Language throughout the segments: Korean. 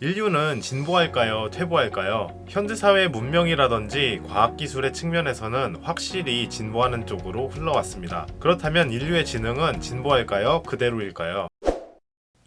인류는 진보할까요? 퇴보할까요? 현대사회의 문명이라든지 과학기술의 측면에서는 확실히 진보하는 쪽으로 흘러왔습니다. 그렇다면 인류의 지능은 진보할까요? 그대로일까요?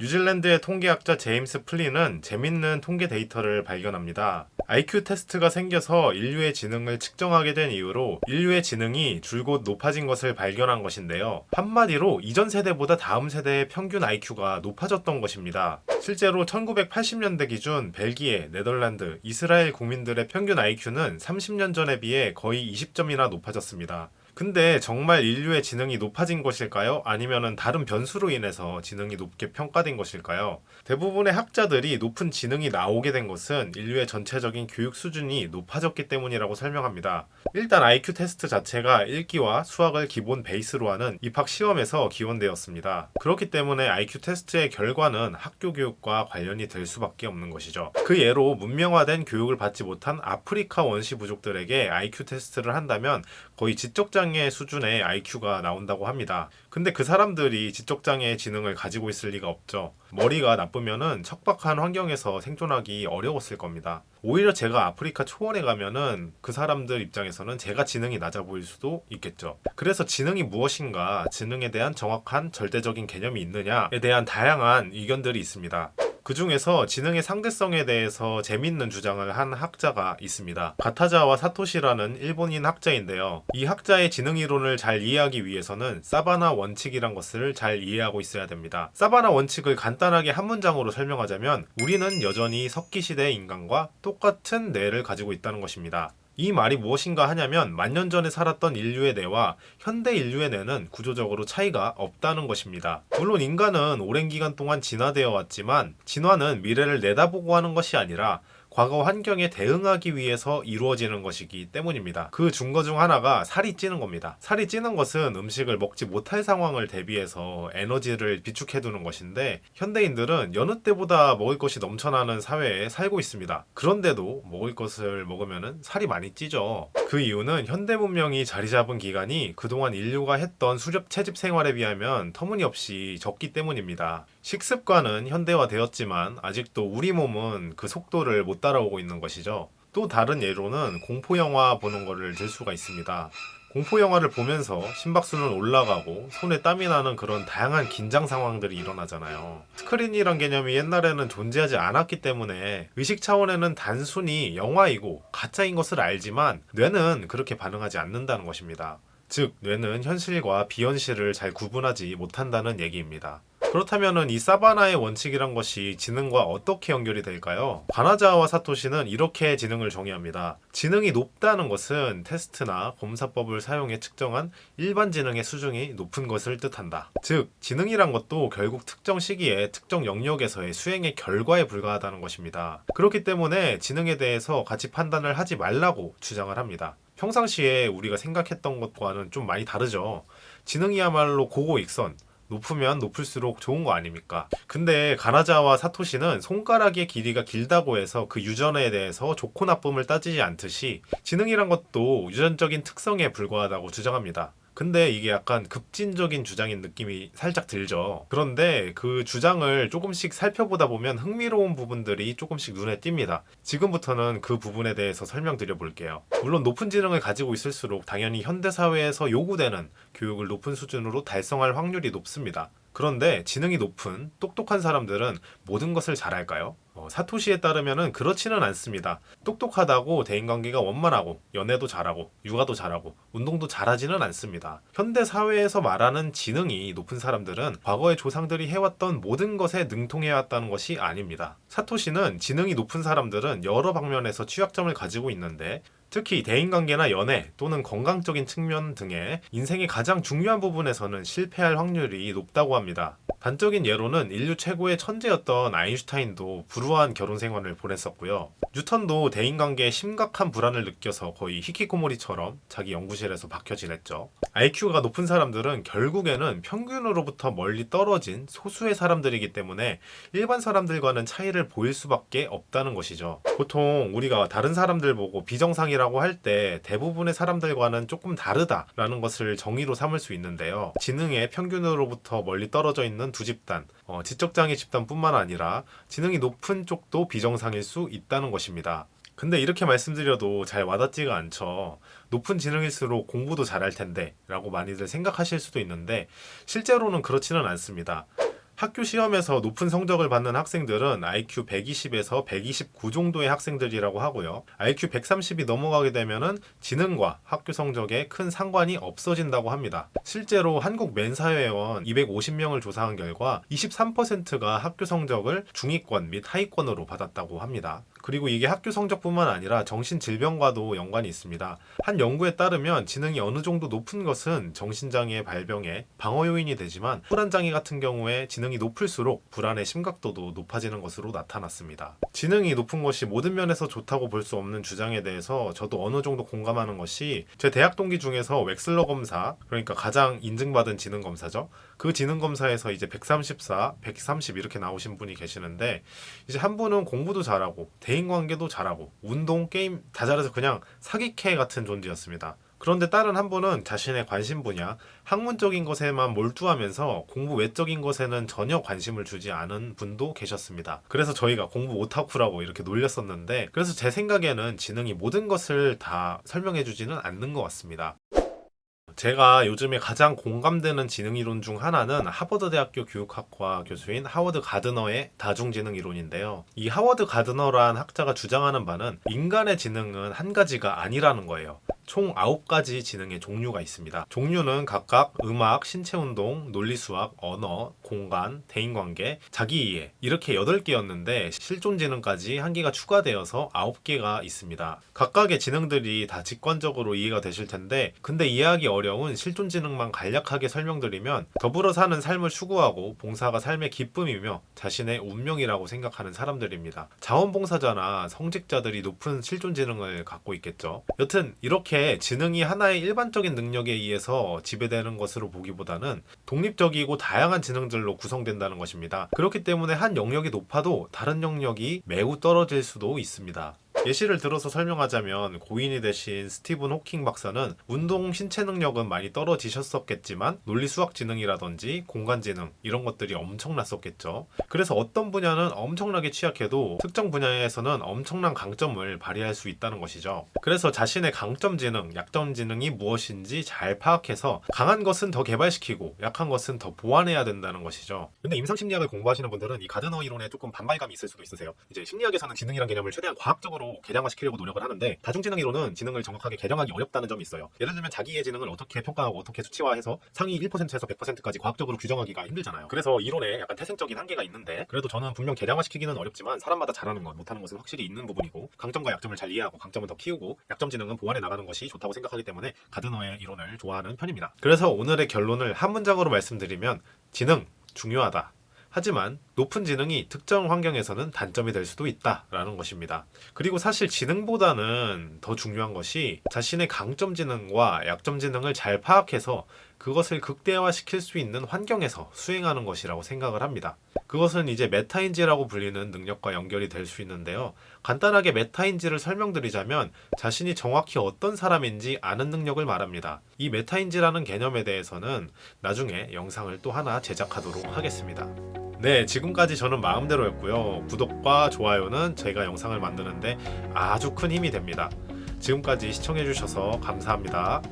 뉴질랜드의 통계학자 제임스 플린은 재밌는 통계 데이터를 발견합니다. IQ 테스트가 생겨서 인류의 지능을 측정하게 된 이유로 인류의 지능이 줄곧 높아진 것을 발견한 것인데요. 한마디로 이전 세대보다 다음 세대의 평균 IQ가 높아졌던 것입니다. 실제로 1980년대 기준 벨기에, 네덜란드, 이스라엘 국민들의 평균 IQ는 30년 전에 비해 거의 20점이나 높아졌습니다. 근데 정말 인류의 지능이 높아진 것일까요? 아니면은 다른 변수로 인해서 지능이 높게 평가된 것일까요? 대부분의 학자들이 높은 지능이 나오게 된 것은 인류의 전체적인 교육 수준이 높아졌기 때문이라고 설명합니다. 일단 IQ 테스트 자체가 읽기와 수학을 기본 베이스로 하는 입학 시험에서 기원되었습니다. 그렇기 때문에 IQ 테스트의 결과는 학교 교육과 관련이 될 수밖에 없는 것이죠. 그 예로 문명화된 교육을 받지 못한 아프리카 원시 부족들에게 IQ 테스트를 한다면 거의 지적장애 수준의 IQ가 나온다고 합니다. 근데 그 사람들이 지적장애의 지능을 가지고 있을 리가 없죠. 머리가 나쁘면은 척박한 환경에서 생존하기 어려웠을 겁니다. 오히려 제가 아프리카 초원에 가면은 그 사람들 입장에서는 제가 지능이 낮아 보일 수도 있겠죠. 그래서 지능이 무엇인가, 지능에 대한 정확한 절대적인 개념이 있느냐에 대한 다양한 의견들이 있습니다. 그 중에서 지능의 상대성에 대해서 재밌는 주장을 한 학자가 있습니다. 가타자와 사토시라는 일본인 학자인데요. 이 학자의 지능 이론을 잘 이해하기 위해서는 사바나 원칙이란 것을 잘 이해하고 있어야 됩니다. 사바나 원칙을 간단하게 한 문장으로 설명하자면 우리는 여전히 석기시대의 인간과 똑같은 뇌를 가지고 있다는 것입니다. 이 말이 무엇인가 하냐면 만년 전에 살았던 인류의 뇌와 현대 인류의 뇌는 구조적으로 차이가 없다는 것입니다. 물론 인간은 오랜 기간 동안 진화되어 왔지만 진화는 미래를 내다보고 하는 것이 아니라 과거 환경에 대응하기 위해서 이루어지는 것이기 때문입니다. 그 증거 중 하나가 살이 찌는 겁니다. 살이 찌는 것은 음식을 먹지 못할 상황을 대비해서 에너지를 비축해두는 것인데 현대인들은 여느 때보다 먹을 것이 넘쳐나는 사회에 살고 있습니다. 그런데도 먹을 것을 먹으면 살이 많이 찌죠. 그 이유는 현대 문명이 자리 잡은 기간이 그동안 인류가 했던 수렵 채집 생활에 비하면 터무니없이 적기 때문입니다. 식습관은 현대화되었지만 아직도 우리 몸은 그 속도를 못 따라오고 있는 것이죠. 또 다른 예로는 공포영화 보는 거를 들 수가 있습니다. 공포영화를 보면서 심박수는 올라가고 손에 땀이 나는 그런 다양한 긴장 상황들이 일어나잖아요. 스크린이란 개념이 옛날에는 존재하지 않았기 때문에 의식 차원에는 단순히 영화이고 가짜인 것을 알지만 뇌는 그렇게 반응하지 않는다는 것입니다. 즉, 뇌는 현실과 비현실을 잘 구분하지 못한다는 얘기입니다. 그렇다면 이 사바나의 원칙이란 것이 지능과 어떻게 연결이 될까요? 바나자와 사토시는 이렇게 지능을 정의합니다. 지능이 높다는 것은 테스트나 검사법을 사용해 측정한 일반 지능의 수준이 높은 것을 뜻한다. 즉, 지능이란 것도 결국 특정 시기에 특정 영역에서의 수행의 결과에 불과하다는 것입니다. 그렇기 때문에 지능에 대해서 같이 판단을 하지 말라고 주장을 합니다. 평상시에 우리가 생각했던 것과는 좀 많이 다르죠. 지능이야말로 고고익선, 높으면 높을수록 좋은 거 아닙니까? 근데 가나자와 사토시는 손가락의 길이가 길다고 해서 그 유전에 대해서 좋고 나쁨을 따지지 않듯이 지능이란 것도 유전적인 특성에 불과하다고 주장합니다. 근데 이게 약간 급진적인 주장인 느낌이 살짝 들죠. 그런데 그 주장을 조금씩 살펴보다 보면 흥미로운 부분들이 조금씩 눈에 띕니다. 지금부터는 그 부분에 대해서 설명드려 볼게요. 물론 높은 지능을 가지고 있을수록 당연히 현대사회에서 요구되는 교육을 높은 수준으로 달성할 확률이 높습니다. 그런데 지능이 높은 똑똑한 사람들은 모든 것을 잘할까요? 사토시에 따르면 그렇지는 않습니다. 똑똑하다고 대인관계가 원만하고 연애도 잘하고 육아도 잘하고 운동도 잘하지는 않습니다. 현대 사회에서 말하는 지능이 높은 사람들은 과거의 조상들이 해왔던 모든 것에 능통해왔다는 것이 아닙니다. 사토시는 지능이 높은 사람들은 여러 방면에서 취약점을 가지고 있는데 특히 대인관계나 연애 또는 건강적인 측면 등의 인생의 가장 중요한 부분에서는 실패할 확률이 높다고 합니다. 단적인 예로는 인류 최고의 천재였던 아인슈타인도 불우한 결혼 생활을 보냈었고요. 뉴턴도 대인관계에 심각한 불안을 느껴서 거의 히키코모리처럼 자기 연구실에서 박혀 지냈죠. IQ가 높은 사람들은 결국에는 평균으로부터 멀리 떨어진 소수의 사람들이기 때문에 일반 사람들과는 차이를 보일 수밖에 없다는 것이죠. 보통 우리가 다른 사람들 보고 비정상이라고 지능이라고 할 때 대부분의 사람들과는 조금 다르다라는 것을 정의로 삼을 수 있는데요. 지능의 평균으로부터 멀리 떨어져 있는 두 집단, 지적장애 집단뿐만 아니라 지능이 높은 쪽도 비정상일 수 있다는 것입니다. 근데 이렇게 말씀드려도 잘 와닿지가 않죠. 높은 지능일수록 공부도 잘할 텐데 라고 많이들 생각하실 수도 있는데 실제로는 그렇지는 않습니다. 학교 시험에서 높은 성적을 받는 학생들은 IQ 120에서 129 정도의 학생들이라고 하고요. IQ 130이 넘어가게 되면은 지능과 학교 성적에 큰 상관이 없어진다고 합니다. 실제로 한국 맨사회원 250명을 조사한 결과 23%가 학교 성적을 중위권 및 하위권으로 받았다고 합니다. 그리고 이게 학교 성적뿐만 아니라 정신질병과도 연관이 있습니다. 한 연구에 따르면 지능이 어느 정도 높은 것은 정신장애 발병의 방어 요인이 되지만 불안장애 같은 경우에 지능이 높을수록 불안의 심각도도 높아지는 것으로 나타났습니다. 지능이 높은 것이 모든 면에서 좋다고 볼 수 없는 주장에 대해서 저도 어느 정도 공감하는 것이 제 대학 동기 중에서 웩슬러 검사, 그러니까 가장 인증받은 지능 검사죠. 그 지능 검사에서 이제 134, 130 이렇게 나오신 분이 계시는데 이제 한 분은 공부도 잘하고 대인관계도 잘하고 운동, 게임 다 잘해서 그냥 사기캐 같은 존재였습니다. 그런데 다른 한 분은 자신의 관심 분야, 학문적인 것에만 몰두하면서 공부 외적인 것에는 전혀 관심을 주지 않은 분도 계셨습니다. 그래서 저희가 공부 오타쿠라고 이렇게 놀렸었는데 그래서 제 생각에는 지능이 모든 것을 다 설명해주지는 않는 것 같습니다. 제가 요즘에 가장 공감되는 지능이론 중 하나는 하버드대학교 교육학과 교수인 하워드 가드너의 다중지능 이론인데요. 이 하워드 가드너란 학자가 주장하는 바는 인간의 지능은 한 가지가 아니라는 거예요. 총 9가지 지능의 종류가 있습니다. 종류는 각각 음악, 신체운동, 논리수학, 언어, 공간, 대인관계, 자기이해 이렇게 8개였는데 실존지능까지 한 개가 추가되어서 9개가 있습니다. 각각의 지능들이 다 직관적으로 이해가 되실 텐데 근데 이해하기 어려운 실존지능만 간략하게 설명드리면 더불어 사는 삶을 추구하고 봉사가 삶의 기쁨이며 자신의 운명이라고 생각하는 사람들입니다. 자원봉사자나 성직자들이 높은 실존지능을 갖고 있겠죠. 여튼 이렇게 지능이 하나의 일반적인 능력에 의해서 지배되는 것으로 보기보다는 독립적이고 다양한 지능들로 구성된다는 것입니다. 그렇기 때문에 한 영역이 높아도 다른 영역이 매우 떨어질 수도 있습니다. 예시를 들어서 설명하자면 고인이 되신 스티븐 호킹 박사는 운동 신체 능력은 많이 떨어지셨었겠지만 논리 수학 지능이라든지 공간 지능 이런 것들이 엄청났었겠죠. 그래서 어떤 분야는 엄청나게 취약해도 특정 분야에서는 엄청난 강점을 발휘할 수 있다는 것이죠. 그래서 자신의 강점 지능, 약점 지능이 무엇인지 잘 파악해서 강한 것은 더 개발시키고 약한 것은 더 보완해야 된다는 것이죠. 근데 임상심리학을 공부하시는 분들은 이 가드너 이론에 조금 반발감이 있을 수도 있으세요. 이제 심리학에서는 지능이란 개념을 최대한 과학적으로 계량화시키려고 노력을 하는데 다중지능이론은 지능을 정확하게 계량하기 어렵다는 점이 있어요. 예를 들면 자기의 지능을 어떻게 평가하고 어떻게 수치화해서 상위 1%에서 100%까지 과학적으로 규정하기가 힘들잖아요. 그래서 이론에 약간 태생적인 한계가 있는데 그래도 저는 분명 계량화시키기는 어렵지만 사람마다 잘하는 것, 못하는 것은 확실히 있는 부분이고 강점과 약점을 잘 이해하고 강점은 더 키우고 약점 지능은 보완해 나가는 것이 좋다고 생각하기 때문에 가드너의 이론을 좋아하는 편입니다. 그래서 오늘의 결론을 한 문장으로 말씀드리면 지능 중요하다. 하지만 높은 지능이 특정 환경에서는 단점이 될 수도 있다라는 것입니다. 그리고 사실 지능보다는 더 중요한 것이 자신의 강점 지능과 약점 지능을 잘 파악해서 그것을 극대화시킬 수 있는 환경에서 수행하는 것이라고 생각을 합니다. 그것은 이제 메타인지라고 불리는 능력과 연결이 될 수 있는데요. 간단하게 메타인지를 설명드리자면 자신이 정확히 어떤 사람인지 아는 능력을 말합니다. 이 메타인지라는 개념에 대해서는 나중에 영상을 또 하나 제작하도록 하겠습니다. 네, 지금까지 저는 마음대로였고요. 구독과 좋아요는 제가 영상을 만드는데 아주 큰 힘이 됩니다. 지금까지 시청해주셔서 감사합니다.